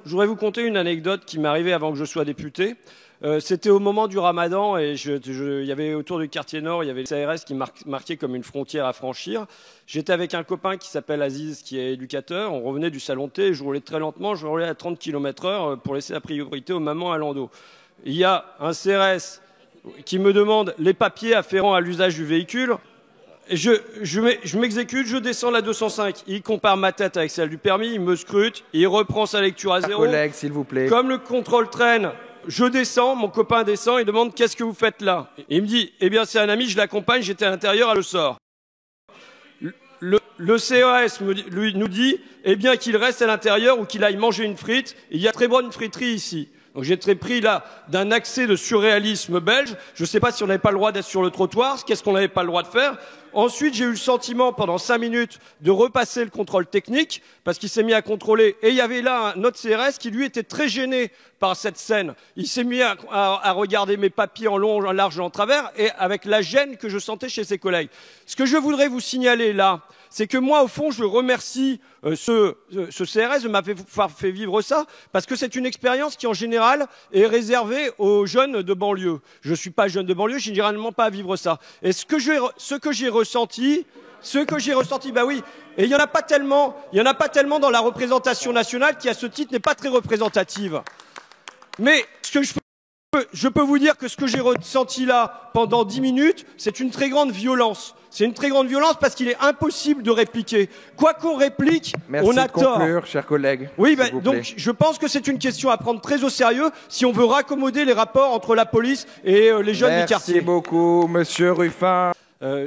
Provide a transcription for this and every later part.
je voudrais vous conter une anecdote qui m'est arrivée avant que je sois député. C'était au moment du Ramadan et il y avait autour du quartier nord, il y avait le CRS qui marquait comme une frontière à franchir. J'étais avec un copain qui s'appelle Aziz, qui est éducateur. On revenait du salon de thé et je roulais très lentement. Je roulais à 30 km/h pour laisser la priorité aux mamans à landau. Il y a un CRS qui me demande les papiers afférents à l'usage du véhicule. Je m'exécute, je descends la 205. Il compare ma tête avec celle du permis, il me scrute, il reprend sa lecture à zéro. Collègue, s'il vous plaît. Comme le contrôle traîne, je descends, mon copain descend, il demande qu'est-ce que vous faites là. Et il me dit, eh bien c'est un ami, je l'accompagne, j'étais à l'intérieur, elle le sort. Le CES nous dit, eh bien qu'il reste à l'intérieur ou qu'il aille manger une frite. Il y a très bonne friterie ici. Donc j'ai très pris là d'un accès de surréalisme belge. Je ne sais pas si on n'avait pas le droit d'être sur le trottoir, qu'est-ce qu'on n'avait pas le droit de faire. Ensuite, j'ai eu le sentiment pendant 5 minutes de repasser le contrôle technique parce qu'il s'est mis à contrôler. Et il y avait là un autre CRS qui lui était très gêné par cette scène. Il s'est mis à regarder mes papiers en long, en large et en travers et avec la gêne que je sentais chez ses collègues. Ce que je voudrais vous signaler là, c'est que moi, au fond, je remercie ce CRS de m'avoir fait vivre ça, parce que c'est une expérience qui, en général, est réservée aux jeunes de banlieue. Je ne suis pas jeune de banlieue, je n'ai généralement pas à vivre ça. Et ce que j'ai ressenti, bah oui, et il n'y en a pas tellement dans la représentation nationale qui, à ce titre, n'est pas très représentative. Mais je peux vous dire que ce que j'ai ressenti là pendant 10 minutes, c'est une très grande violence. C'est une très grande violence parce qu'il est impossible de répliquer. Quoi qu'on réplique, on a tort. Merci de conclure, chers collègues. Oui, donc je pense que c'est une question à prendre très au sérieux si on veut raccommoder les rapports entre la police et les jeunes des quartiers. Merci beaucoup, Monsieur Ruffin.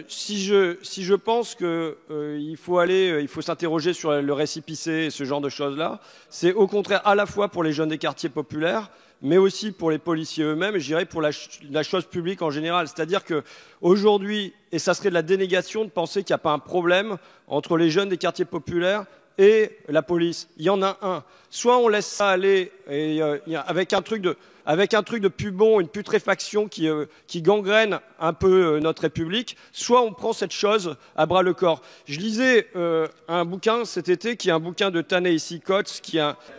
Si je pense qu'il faut s'interroger sur le récépissé et ce genre de choses-là, c'est au contraire à la fois pour les jeunes des quartiers populaires, mais aussi pour les policiers eux-mêmes, et je dirais pour la chose publique en général. C'est-à-dire qu'aujourd'hui, et ça serait de la dénégation de penser qu'il n'y a pas un problème entre les jeunes des quartiers populaires et la police. Il y en a un. Soit on laisse ça aller et, avec un truc de pubon, une putréfaction qui gangrène un peu notre République, soit on prend cette chose à bras le corps. Je lisais un bouquin cet été qui est un bouquin de Ta-Nehisi Coates,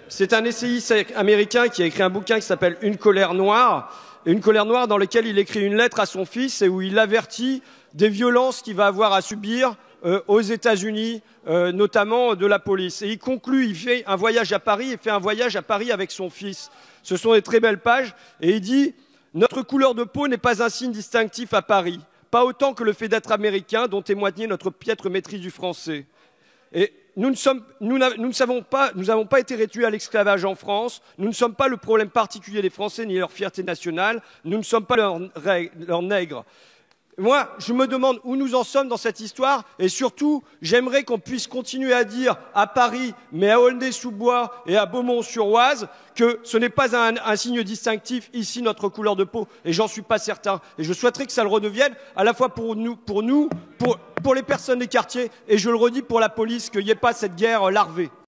c'est un essayiste américain qui a écrit un bouquin qui s'appelle Une colère noire, dans lequel il écrit une lettre à son fils et où il avertit des violences qu'il va avoir à subir aux États-Unis, notamment de la police. Et il conclut, il fait un voyage à Paris avec son fils. Ce sont des très belles pages, et il dit « Notre couleur de peau n'est pas un signe distinctif à Paris, pas autant que le fait d'être américain dont témoignait notre piètre maîtrise du français. Et nous n'avons pas été réduits à l'esclavage en France, nous ne sommes pas le problème particulier des Français ni leur fierté nationale, nous ne sommes pas leurs nègres. » Moi, je me demande où nous en sommes dans cette histoire et surtout, j'aimerais qu'on puisse continuer à dire à Paris, mais à Aulnay-sous-Bois et à Beaumont-sur-Oise que ce n'est pas un signe distinctif ici notre couleur de peau et j'en suis pas certain. Et je souhaiterais que ça le redevienne à la fois pour les personnes des quartiers et je le redis pour la police, qu'il n'y ait pas cette guerre larvée.